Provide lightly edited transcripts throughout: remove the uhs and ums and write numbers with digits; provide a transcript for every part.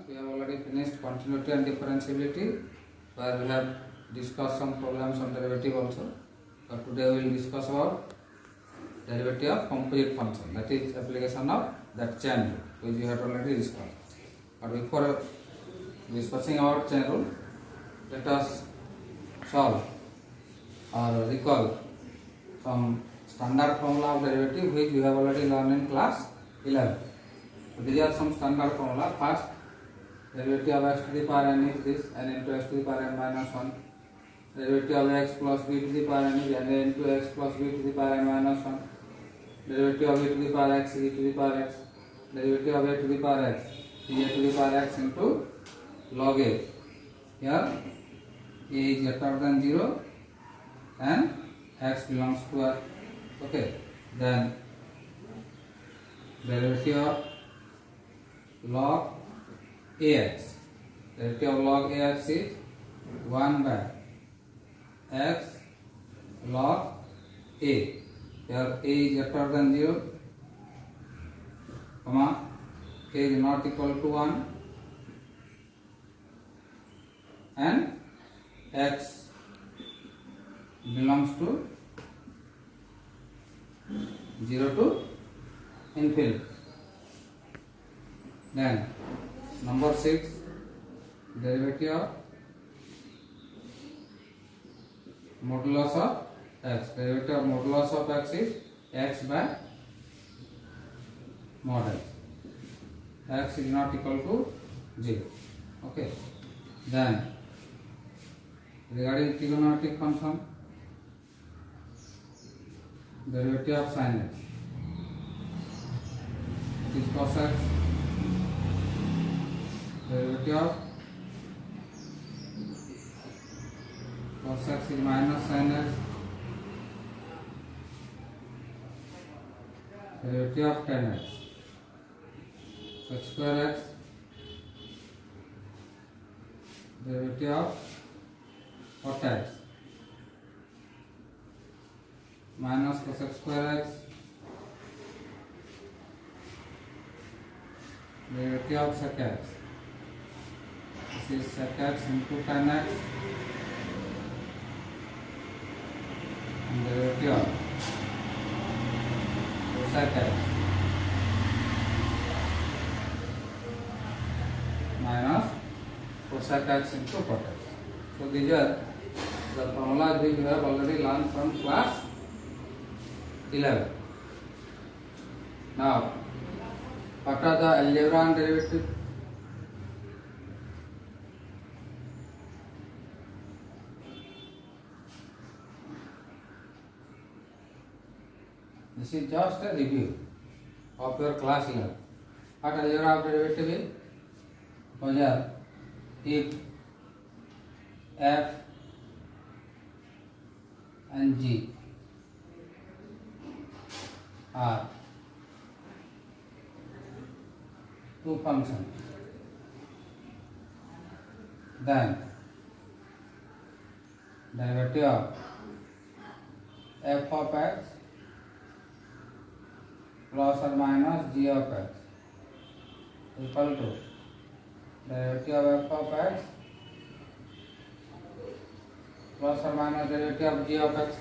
we have already finished continuity and differentiability, where we have discussed some problems on derivative also. But today we will discuss about derivative of composite function, that is application of that chain rule which we have already discussed. But before discussing about chain rule, let us solve or recall some standard formula of derivative which we have already learned in class 11. So these are some standard formula. First, derivative of x to the power n is this, n into x to the power n minus 1. Derivative of x plus b to the power n is n into x plus b to the power n minus 1. Derivative of a to the power x is e to the power x. Derivative of a to the power x is a to the power x into log a. Here a is greater than 0 and x belongs to r. Okay, then derivative of log ax. Derivative of log ax is 1 by x log a. Here a is greater than 0, comma a is not equal to 1, and x belongs to 0 to infinity. Then number 6, derivative of modulus of x. Derivative of modulus of x is x by mod x. X is not equal to 0. Okay. Then regarding trigonometric function, derivative of sin x, it is cos x. Derivative of cos x is minus sin x. Derivative of tan x, x square x. Derivative of cot x, minus cos x square x. Derivative of sec x, this is sec x into tan x. And derivative of cosec x minus cosec x into cot x. So these are the formulas which we have already learned from class 11. Now, what are the algebra and derivative? This is just a review of your class 11. What algebra of derivative is? Suppose if f and g are two functions, then derivative of f of x plus or minus g of x equal to derivative of f of x plus or minus derivative of g of x.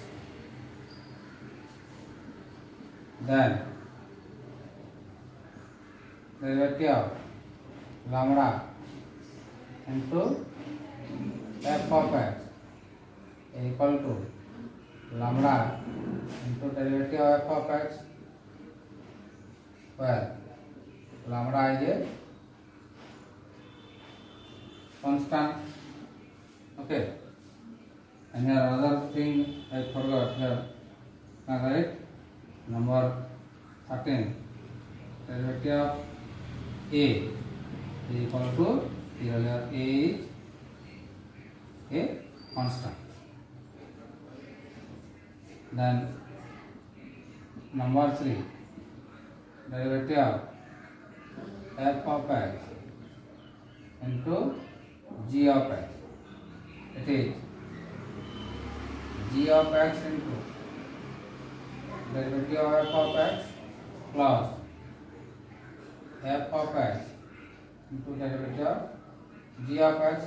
Then derivative of lambda into f of x equal to lambda into derivative of f of x, where lambda is a constant. Okay. And here another thing I forgot here. Right? Number 13. Derivative of a is equal to, here a is a constant. Then number 3. Derivative of f of x into g of x. It is g of x into derivative of f of x plus f of x into derivative of g of x,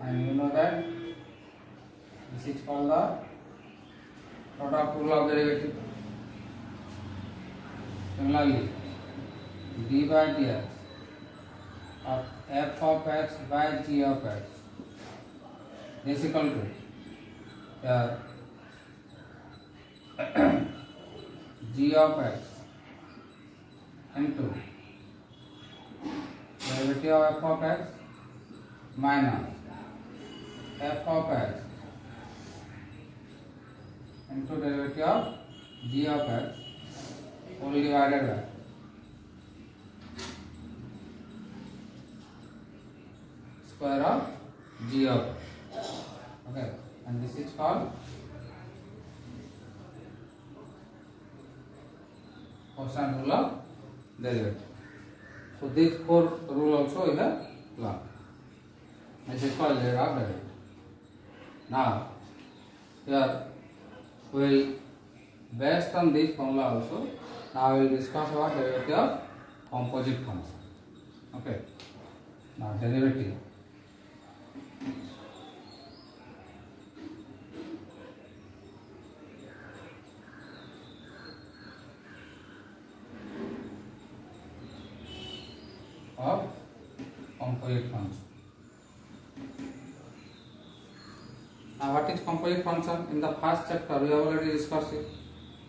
and you know that this is called the product rule of derivative. Similarly, d by dx of f of x by g of x is equal to g of x into derivative of f of x minus f of x into derivative of g of x whole divided by square of g of x. Okay, and this is called quotient rule of derivative. So these four rule also is a law. This is called law of derivative. Now here we will, based on this formula also, now we will discuss about derivative of composite function. Okay. Now derivative of composite function. Now what is composite function? In the first chapter we have already discussed it.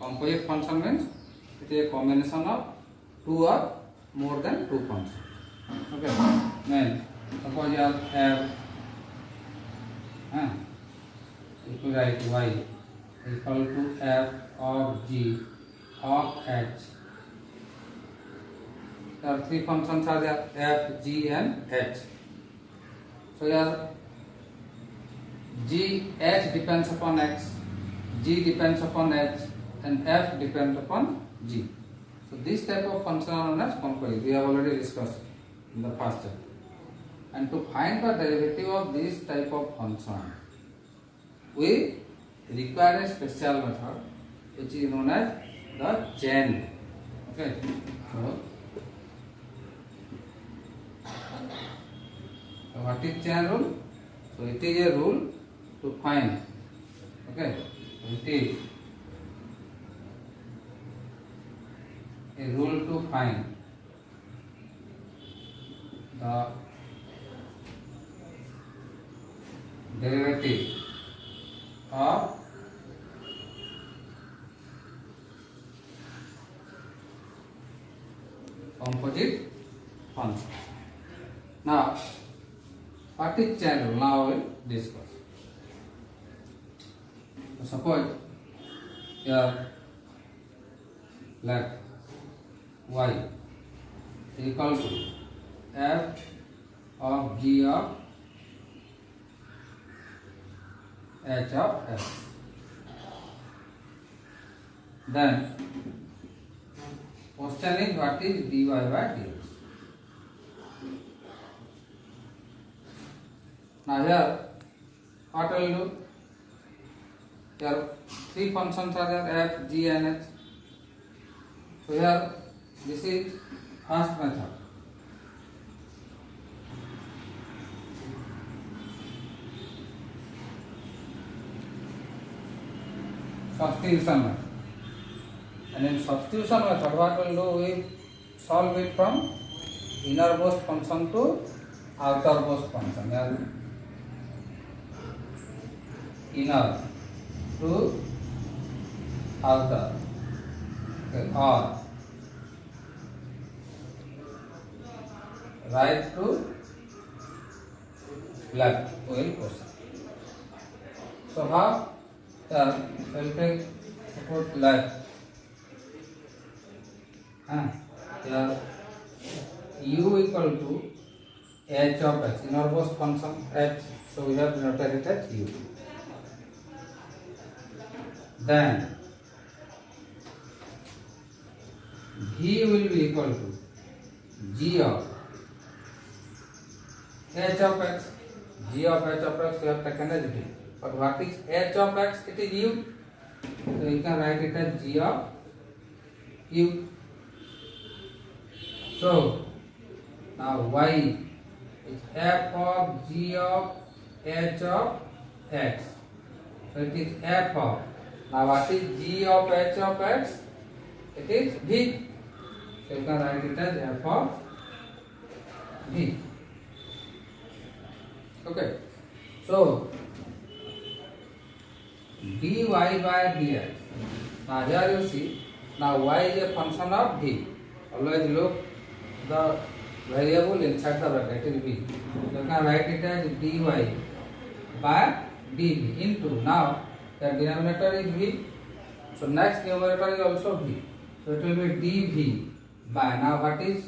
Composite function means it is a combination of two or more than two functions. Okay. Then suppose you have f, if you write y equal to f of g of h. There are three functions are there, f, g and h. So here g, h depends upon x, g depends upon h, and f depends upon g. So this type of function are known as composite. We have already discussed in the first chapter. And to find the derivative of this type of function, we require a special method which is known as the chain rule. Okay. So what is chain rule? So it is a rule to find. Okay. It is a rule to find the derivative of composite function. Now, what is chain rule? Now we will discuss. So suppose here let y equal to f of g of h of x. Then question is what is dy by dx. Now here what will do? Here three functions are there, f, g and h. So here this is first method. Substitution method. And in substitution method, what will do? We solve it from innermost function to outermost function. Here inner to outer. Okay. Or right to left will proceed. So how? We will take support left. Here u equal to h of x, innermost function h. So we have denoted it as u. Then v will be equal to g of h of x. G of h of x we have taken as v. But what is h of x? It is u. So you can write it as g of u. So now y is f of g of h of x. So it is f of. Now what is g of h of x? It is v. So you can write it as f of v. Okay. So dy by dx. Now here you see. Now y is a function of v. Always look the variable inside the bracket. It is v. You can write it as dy by dv into. Now the denominator is v. So next numerator is also v. So it will be dv by. Now what is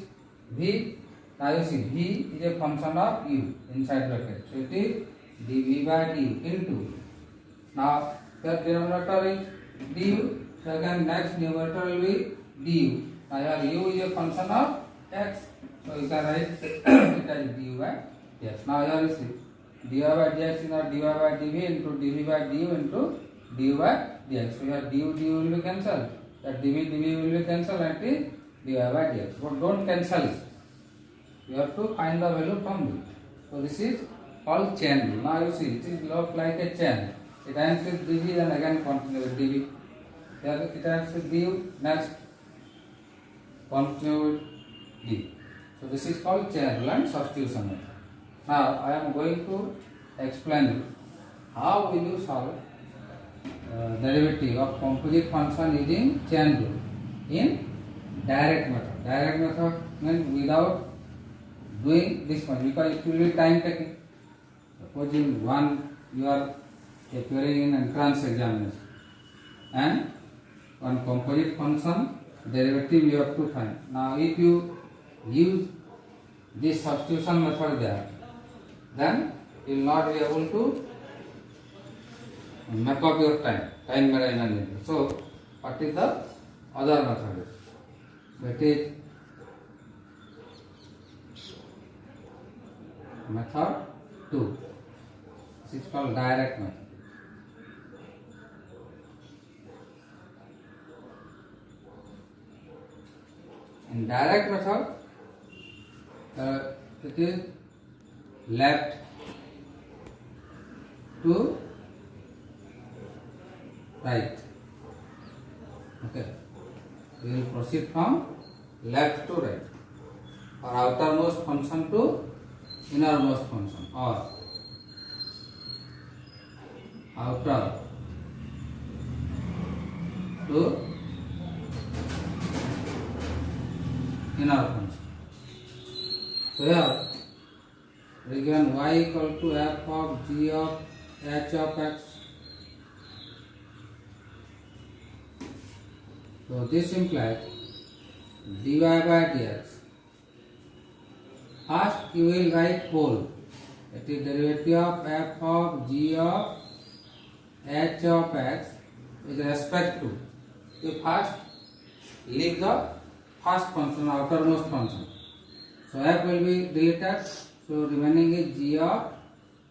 v? Now you see v is a function of u inside bracket. So it is dv by du into. Now the denominator is du. So again next numerator will be du. Now here u is a function of x. So you can write it as du by dx. Now here you see dy by dx is not dy by dv into dv by du into du by dx. So here du will be cancelled. That dv will be cancelled and it is dy by dx. But don't cancel it. You have to find the value from v. So this is called chain rule. Now you see it is look like a chain. It ends with dv and again continue with dv. Here it ends with du, next continue with d. So this is called chain rule and substitution method. Now I am going to explain you how will you solve derivative of composite function using chain rule in direct method. Direct method means without doing this one, because it will be time taking. Supposing one you are appearing in entrance examination and one composite function derivative you have to find. Now if you use this substitution method there, then you will not be able to make up your time management. So what is the other method? That is method 2. This is called direct method. In direct method, it is left to right. Okay, we will proceed from left to right, or outermost function to innermost function, or outer to inner function. So here we are given y equal to f of g of h of x. So this implies dy by dx. First you will write whole. It is derivative of f of g of h of x with respect to. You first leave the first function, outermost function. So f will be deleted. So remaining is g of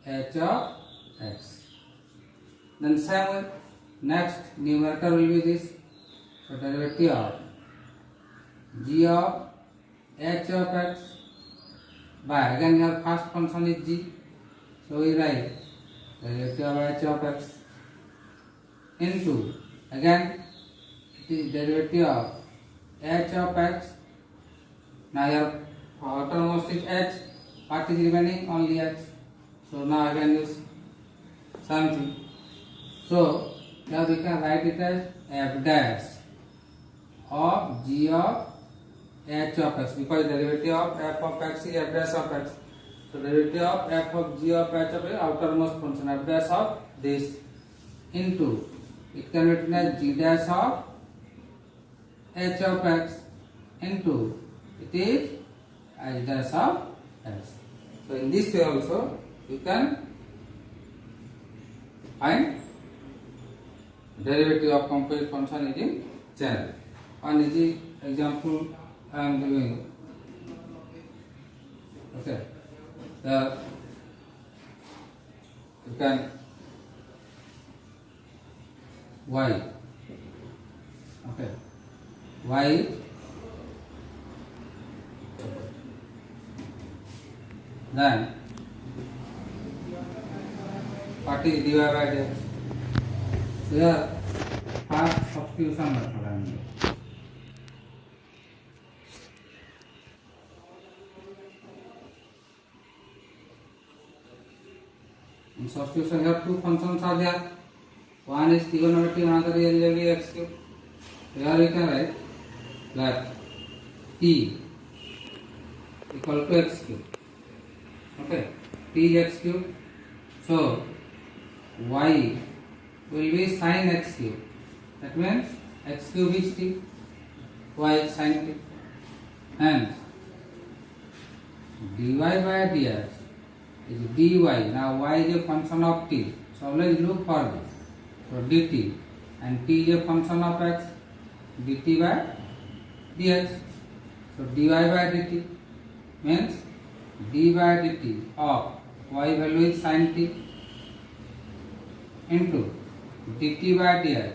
h of x. Then same way, next numerator will be this. So derivative of g of h of x by, again your first function is g. So we write derivative of h of x into, again it is derivative of h of x. Now your outermost is h, what is remaining? Only x. So now again use something. So now we can write it as f dash of g of h of x, because derivative of f of x is f dash of x. So derivative of f of g of h of x, outermost function f dash of this, into, it can be written as g dash of h of x into, it is h dash of x. So in this way also you can find derivative of composite function using chain. One easy example I am giving. Okay, you can y. Okay, y then what is dy by dx? So here first substitution method I am doing. In substitution here two functions are there. One is trigonometry, another is algebraic x cube. Here we can write that t equal to x cube. Okay, t is x cube. So y will be sin x cube. That means x cube is t, y is sin t. Hence dy by dx is dy. Now y is a function of t. So always look for this. So dt, and t is a function of x, dt by dx. So dy by dt means d by dt of y value is sin t into dt by dx.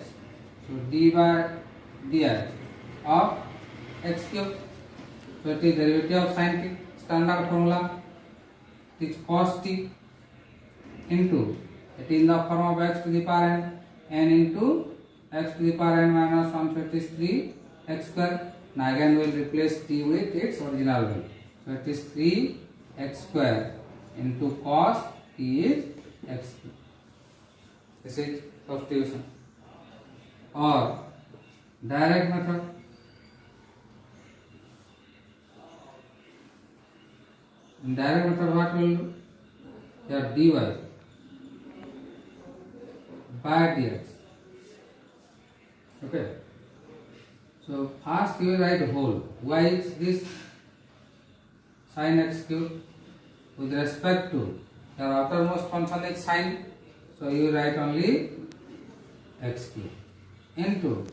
So d by dx of x cube. So it is derivative of sin t. Standard formula, it is cos t into, it is in the form of x to the power n into x to the power n minus 1, so it is 3 x square. Now again we will replace t with its original value. So it is 3 x square into cos t is x cube. This is substitution. Or direct method. In direct method what we will do? Here dy by dx. Okay. So first you will write whole. Why is this sin x cube? With respect to your outermost function is sin, so you write only x cube into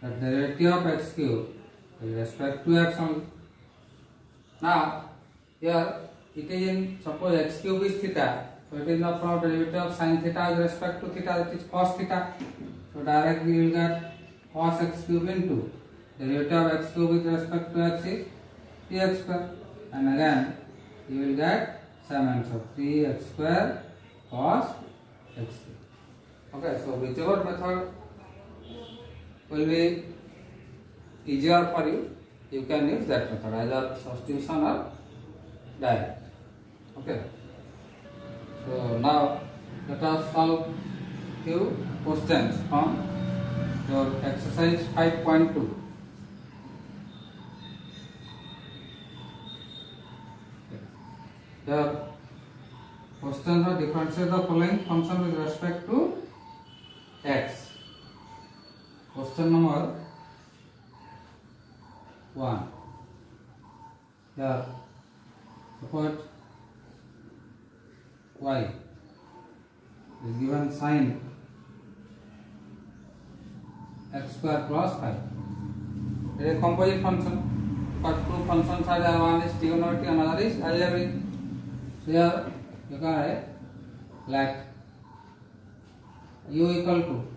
the derivative of x cube with respect to x only. Now here it is in, suppose x cube is theta, so it is in the form of derivative of sin theta with respect to theta, that is cos theta. So directly you will get cos x cube into derivative of x cube with respect to x is 3x square, and again you will get same answer 3x square cos x cube. Okay, so whichever method will be easier for you, you can use that method, either substitution or direct. Okay, so now let us solve few questions from your exercise 5.2. The questions are differentiate the following function with respect to x. Question number 1. Here suppose y is given sin x square plus 5. It is a composite function, but two functions are there. One is trigonometry, another is algebraic. So here you can write like u equal to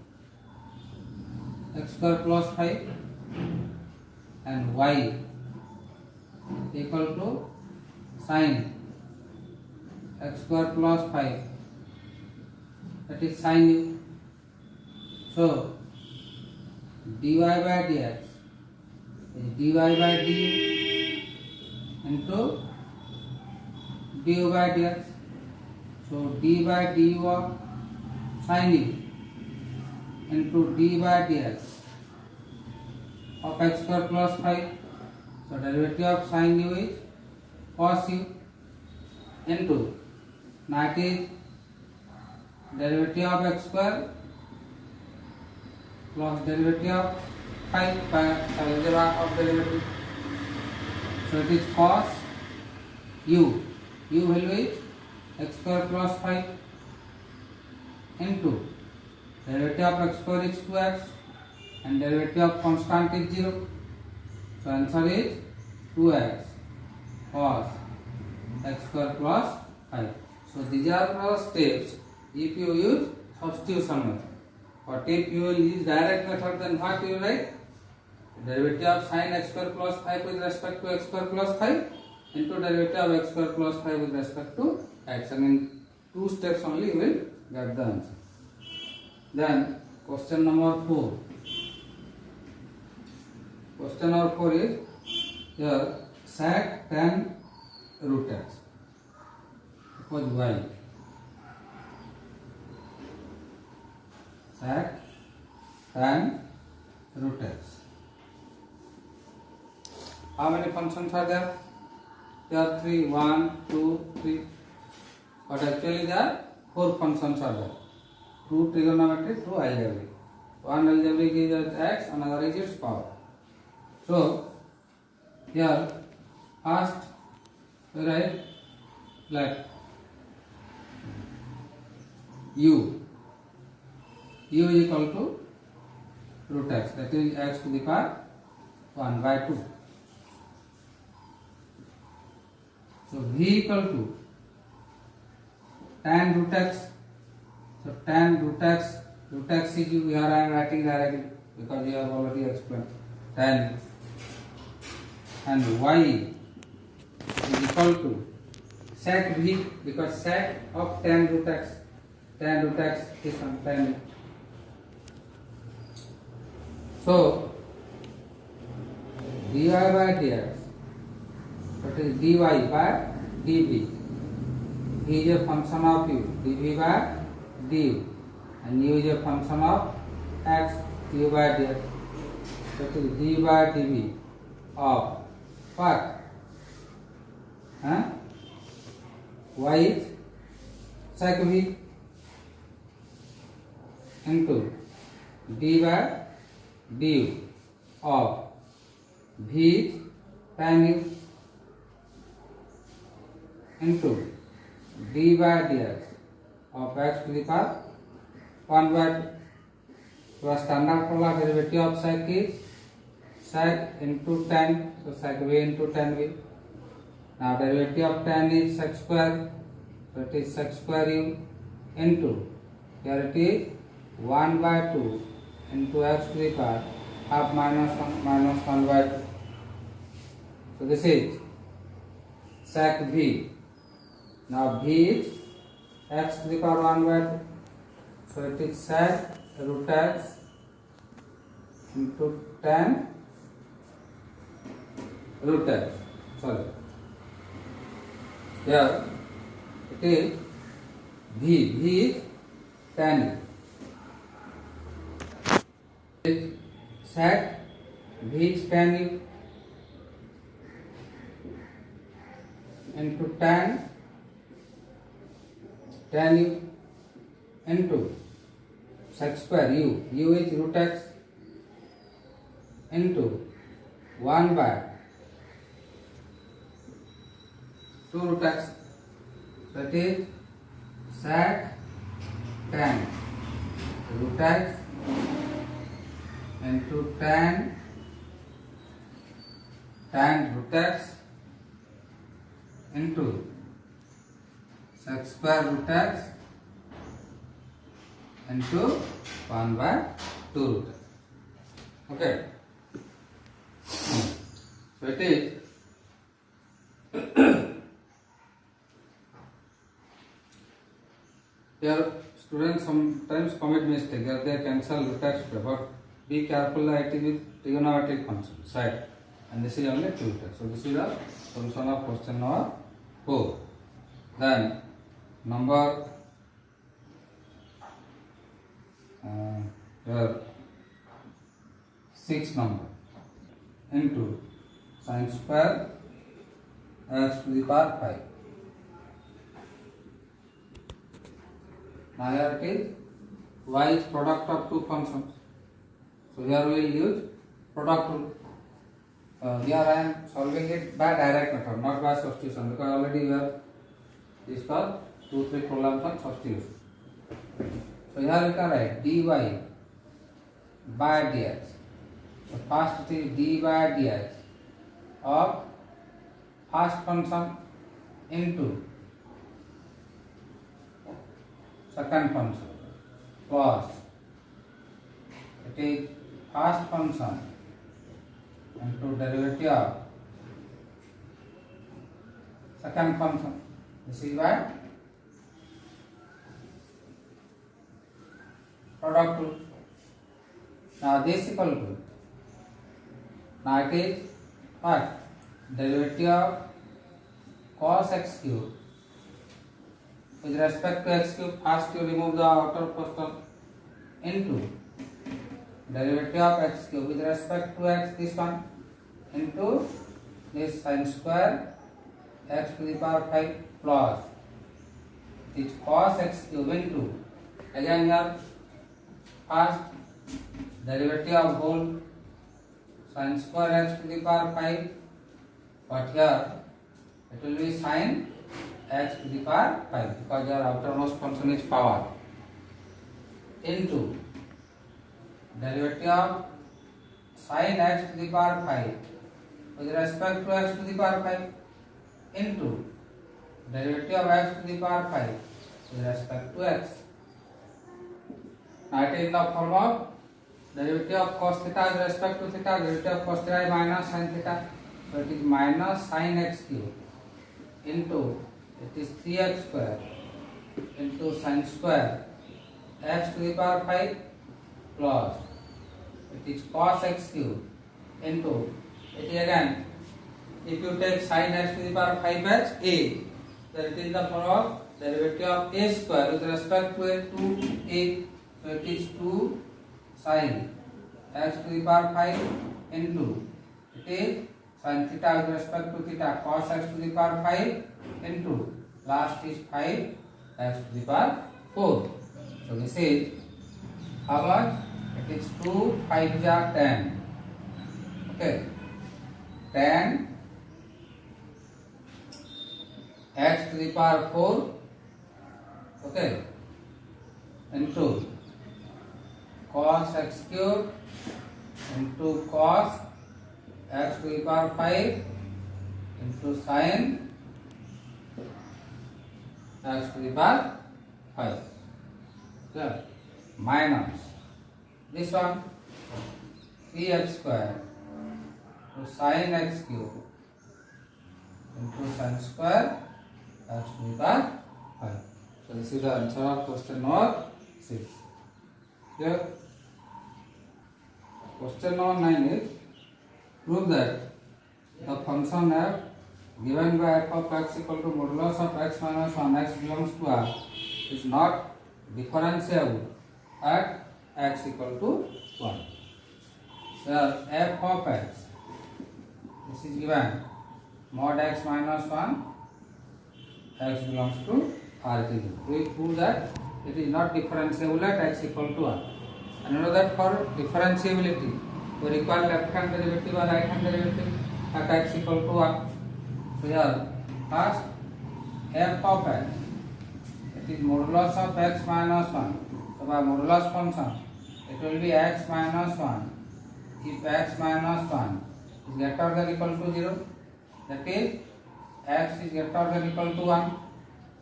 x square plus 5 and y equal to sin x square plus 5, that is sin u. So dy by dx is dy by d into du by dx. So d by du of sin u into d by dx of x square plus 5. So derivative of sin u is cos u into, now it is derivative of x square plus derivative of 5 by algebra of derivative. So it is cos u value is x square plus 5 into derivative of x square is 2x and derivative of constant is 0. So answer is 2x cos x square plus 5. So these are our steps if you use substitution method. But if you will use direct method, then what you will write? Derivative of sin x square plus 5 with respect to x square plus 5 into derivative of x square plus 5 with respect to x, and in 2 steps only you will get the answer. Then question number 4. Question number 4 is here sec tan root x. Suppose y. Sec tan root x. How many functions are there? There are 3, 1, 2, 3. But actually there are 4 functions are there. 2 trigonometric, 2 algebraic. One algebraic is its x, another is its power. So here first we write like u is equal to root x, that is x to the power 1 by 2. So v equal to tan root x. So tan root x is you, here I am writing directly because you have already explained. Tan and y is equal to sec v, because sec of tan root x is tan. So dy by dx, that is dy by dv, v is a function of u, dv by du, and u is a function of x, u by dx, that is d by dv of what? Y is sec v into d by du of v is tan u into d by dx of x to the power 1 by 2. So standard formula derivative of sec is sec into tan, so sec v into tan v. Now derivative of tan is sec square, so it is sec square u into, here it is 1 by 2 into x to the power half minus 1 by 2. So this is sec v. Now v is x to the power 1 by 2. So it is sec root x into tan root x. Sorry. Here it is v is tan. It sec v is tan into tan u into sec square u is root x into 1 by 2 root x, that is sec tan root x into tan root x into sec square root x into 1 by 2 root x. Okay. So it is here students sometimes commit mistake that they cancel root x, but be careful that it is with trigonometric function side, and this is only 2 root x. So this is the solution of question number 4. Then number here 6 number into sin square x to the power 5. Now here it is y is product of 2 functions. So here we will use product rule. Here I am solving it by direct method, not by substitution, because already we have discussed 2-3 problems on substitution. So here we can write dy by dx. So first it is d by dx of first function into second function plus it is first function into derivative of second function. This is by product rule. Now this equal to, now it is what? Derivative of cos x cube with respect to x cube. First you remove the outer portion into derivative of x cube with respect to x, this one, into this sin square x to the power 5 plus this cos x cube into, again here first derivative of whole sin square x to the power 5, but here it will be sin x to the power 5 because your outermost function is power, into derivative of sin x to the power 5 with respect to x to the power 5 into derivative of x to the power 5 with respect to x. Now it is in the form of derivative of cos theta with respect to theta. Derivative of cos theta is minus sin theta, so it is minus sin x cube into, it is 3x square into sin square x to the power 5 plus it is cos x cube into, it is again, if you take sin x to the power 5 as a, then it is the form of derivative of a square with respect to a 2a, so it is 2 sin x to the power 5 into, it is sin theta with respect to theta cos x to the power 5 into, last is 5 x to the power 4. So this is how much? It is 2 5 are 10. Okay, 10 x to the power 4, okay, into cos x cube into cos x to the power 5 into sin x to the power 5, yeah, minus this one 3x square to sin x cube into sin square x to the power 5. So this is the answer of question number 6. Here, question number 9 is, prove that the function f given by f of x equal to modulus of x minus 1 x belongs to R is not differentiable at x equal to 1. So f of x, this is given mod x minus 1 x belongs to R. We prove that it is not differentiable at x equal to 1. And you know that for differentiability we require left hand derivative or right hand derivative at x equal to 1. So here first f of x, it is modulus of x minus 1. So by modulus function it will be x minus 1 if x minus 1 is greater than equal to 0, that is x is greater than equal to 1,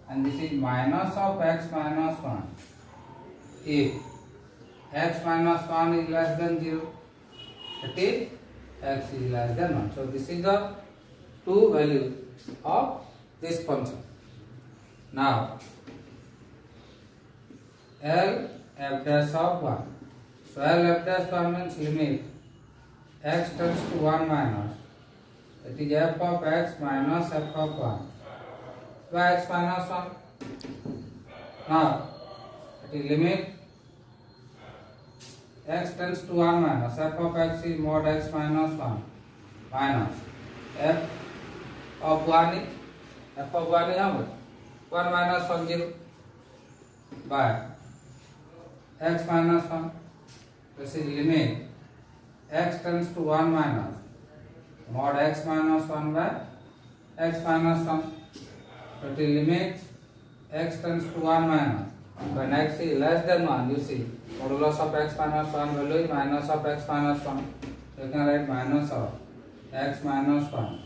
and this is minus of x minus 1 if x minus 1 is less than 0, that is x is less than 1. So this is the two values of this function. Now L f dash of 1. So L f dash 1 means limit x tends to 1 minus, that is f of x minus f of 1 by x minus 1. Now it is limit x tends to 1 minus, f of x is mod x minus 1 minus f of 1 is, f of 1 is how much? 1 minus 1 0 by x minus 1. This is limit x tends to 1 minus mod x minus 1 by x minus 1. So it is limit x tends to 1 minus, when x is less than 1, you see modulus of x minus 1 value is minus of x minus 1. So you can write minus of x minus 1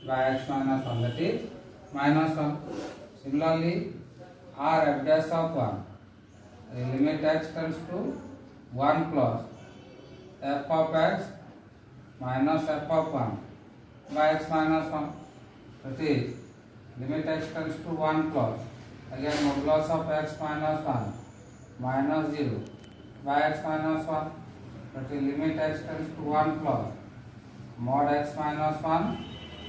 by x minus 1, that is minus 1. Similarly, r f dash of 1, the limit x tends to 1 plus f of x minus f of 1 by x minus 1, that is limit x tends to 1 plus, again modulus of x minus 1 minus 0 by x minus 1, that is limit x tends to 1 plus mod x minus 1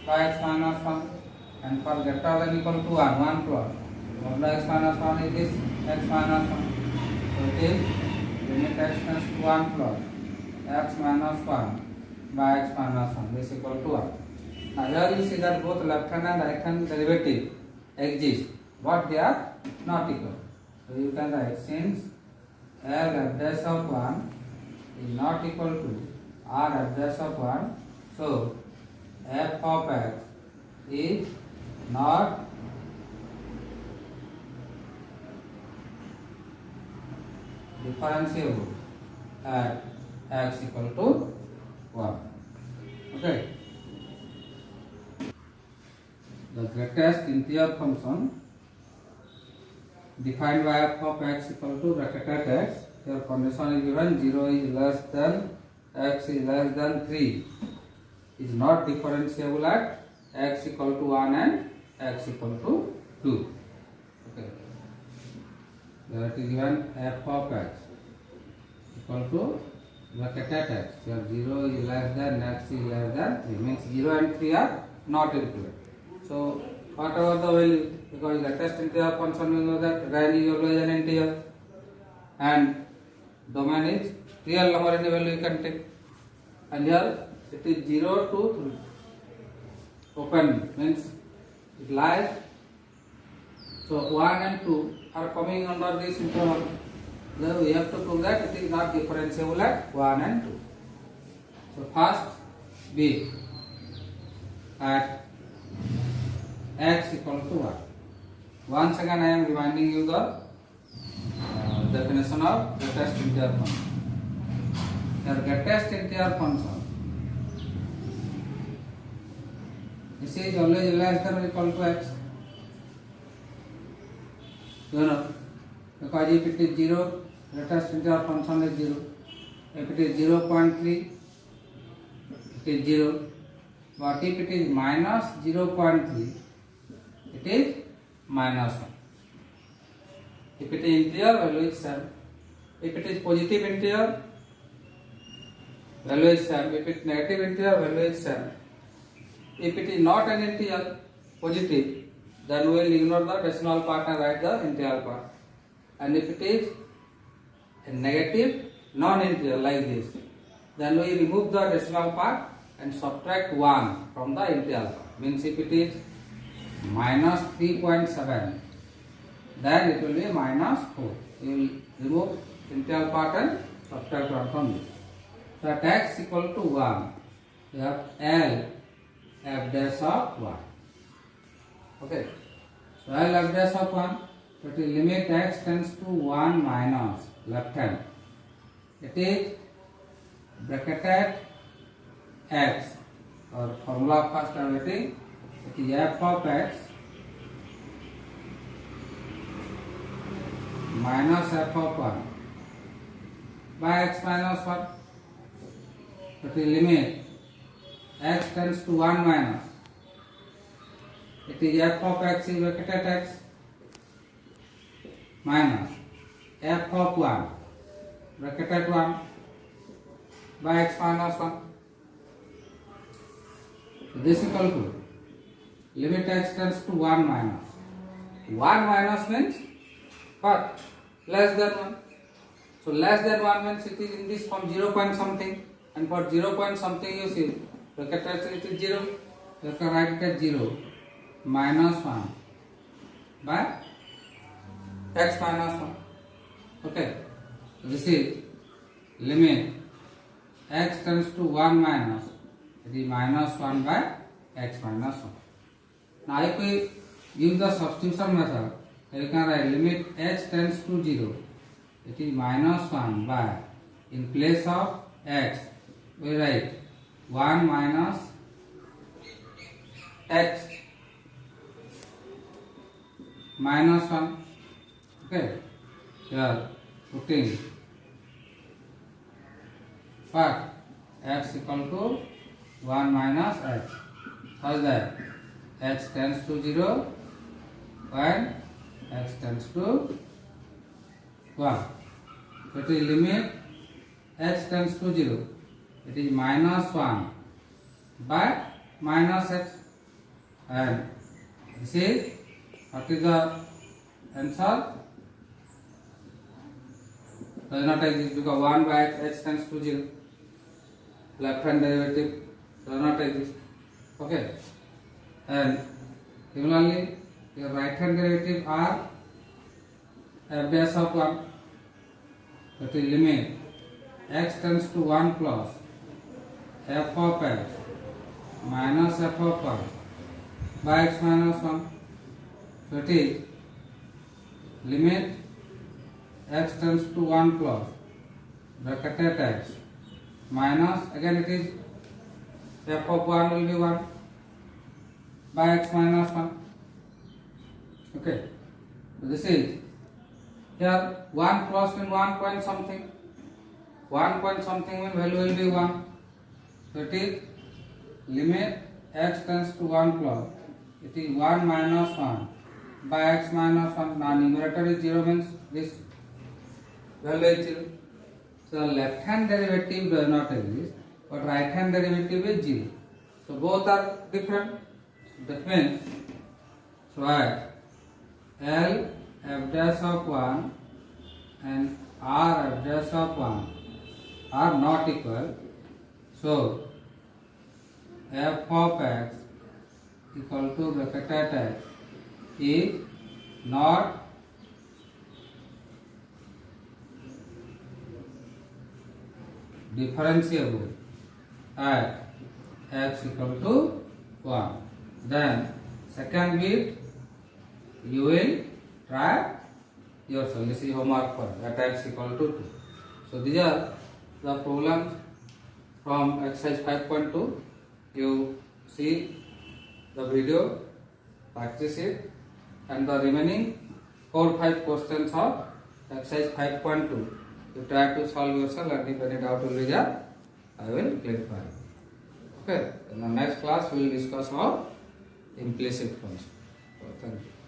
by x minus 1, and for greater than equal to 1 plus mod x minus 1 is this x minus 1, so it is limit x tends to 1 plus x minus 1 by x minus 1, this equal to 1. Now here you see that both left hand and right hand derivative exist, but they are not equal. So you can write since L f dash of 1 is not equal to R f dash of 1, so f of x is not differentiable at x equal to 1. Okay. The greatest integer function defined by f of x equal to bracketed x. Your condition is given 0 is less than x is less than 3 is not differentiable at x equal to 1 and x equal to 2. Okay. That is given f of x equal to bracketed x. Here 0 is less than x is less than 3 means 0 and 3 are not included. So whatever the value, because latest integer function we know that range is always an integer and domain is real number, any value you can take, and here it is 0 to 3 open means it lies, so 1 and 2 are coming under this interval. Then we have to prove that it is not differentiable at 1 and 2. So first B at x equal to 1. Once again I am reminding you the definition of greatest integer function. Your greatest integer function, this is always less than or equal to x. You know, because if it is 0, greatest integer function is 0. If it is 0.3, it is 0. But if it is minus 0.3, it is minus 1. If it is integer, value is 7. If it is positive integer, value is 7. If it is negative integer, value is 7. If it is not an integer, positive, then we will ignore the decimal part and write the integer part. And if it is a negative non-integer like this, then we remove the decimal part and subtract 1 from the integer part. Means if it is minus 3.7, then it will be minus 4. You will remove integer part and subtract 1 from this. So at x equal to 1, we have L f dash of 1. Okay. So L f dash of 1, that is limit x tends to 1 minus left hand. It is bracketed x, or formula of first derivative, it is f of x minus f of 1 by x minus 1. That is limit x tends to 1 minus, it is f of x is bracketed x minus f of 1 bracketed 1 by x minus 1. So this equal to limit x tends to 1 minus. 1 minus means what? Less than 1. So less than 1 means it is in this form 0 point something, and for 0 point something you see bracketed it is 0. You can write it as 0 minus 1 by x minus 1. Okay. So this is limit x tends to 1 minus, it is minus 1 by x minus 1. Now if we use the substitution method, you can write limit x tends to 0, it is minus 1 by, in place of x we write 1 minus x minus 1. Okay, here putting what? X equal to 1 minus x, such that x tends to 0, when x tends to 1. So it is limit x tends to 0. It is minus 1 by minus x, and this is what is the answer? Does not exist because 1 by x tends to 0. Left hand derivative does not exist. Okay, and similarly your right hand derivative are f dash of 1. That is limit x tends to 1 plus f of x minus f of 1 by x minus 1. So it is limit x tends to 1 plus bracketed x minus, again it is f of 1 will be 1 by x minus 1. Okay, so this is here 1 plus means 1 point something. 1 point something means value will be 1. So it is limit x tends to 1 plus, it is 1 minus 1 by x minus 1. Now numerator is 0 means this value is 0. So left hand derivative does not exist, but right hand derivative is 0. So both are different. So that means, so L f dash of 1 and R f dash of 1 are not equal. So f of x equal to bracketed x is not differentiable at x equal to 1. Then second bit you will try yourself. This is homework for at x equal to 2. So these are the problems from exercise 5.2. You see the video, practice it, and the remaining 4-5 questions of exercise 5.2. You try to solve yourself, and if any doubt will be there, I will clarify. Okay, in the next class we will discuss about implicit function. So thank you.